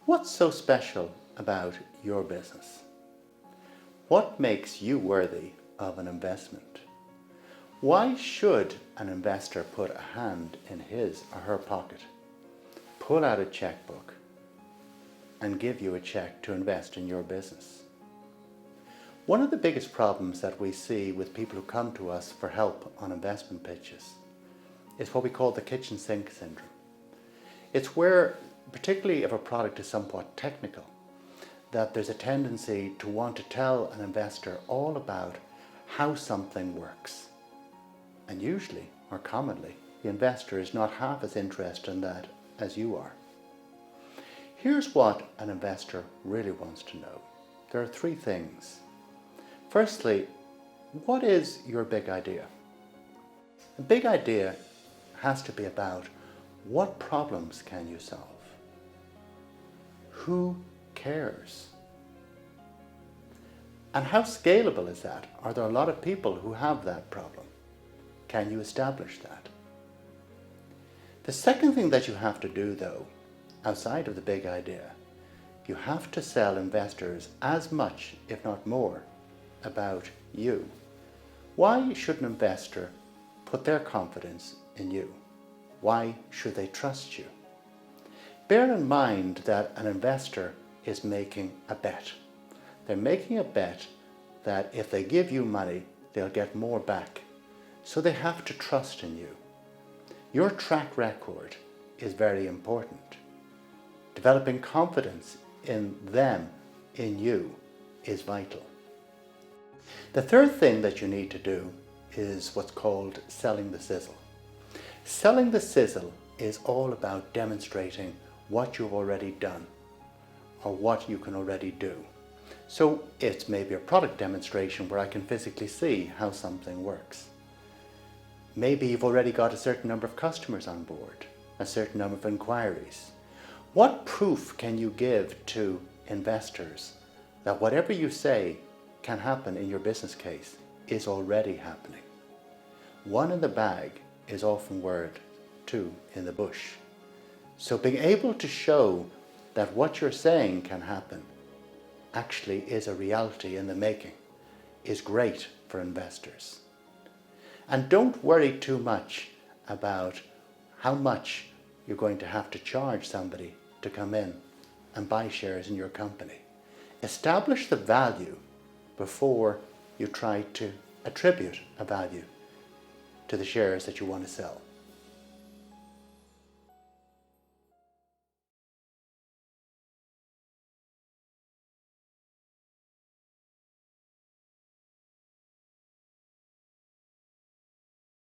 What's so special about your business? What makes you worthy of an investment? Why should an investor put a hand in his or her pocket, pull out a checkbook, and give you a check to invest in your business? One of the biggest problems that we see with people who come to us for help on investment pitches is what we call the kitchen sink syndrome. It's where, particularly if a product is somewhat technical, that there's a tendency to want to tell an investor all about how something works. And usually, or commonly, the investor is not half as interested in that as you are. Here's what an investor really wants to know. There are three things. Firstly, what is your big idea? The big idea has to be about what problems can you solve? Who cares? And how scalable is that? Are there a lot of people who have that problem? Can you establish that? The second thing that you have to do, though, outside of the big idea, you have to sell investors as much, if not more, about you. Why should an investor put their confidence in you? Why should they trust you? Bear in mind that an investor is making a bet. They're making a bet that if they give you money, they'll get more back. So they have to trust in you. Your track record is very important. Developing confidence in them, in you, is vital. The third thing that you need to do is what's called selling the sizzle. Selling the sizzle is all about demonstrating what you've already done or what you can already do. So it's maybe a product demonstration where I can physically see how something works. Maybe you've already got a certain number of customers on board, a certain number of inquiries. What proof can you give to investors that whatever you say can happen in your business case is already happening? One in the bag is often worth two in the bush. So being able to show that what you're saying can happen actually is a reality in the making is great for investors. And don't worry too much about how much you're going to have to charge somebody to come in and buy shares in your company. Establish the value before you try to attribute a value to the shares that you want to sell.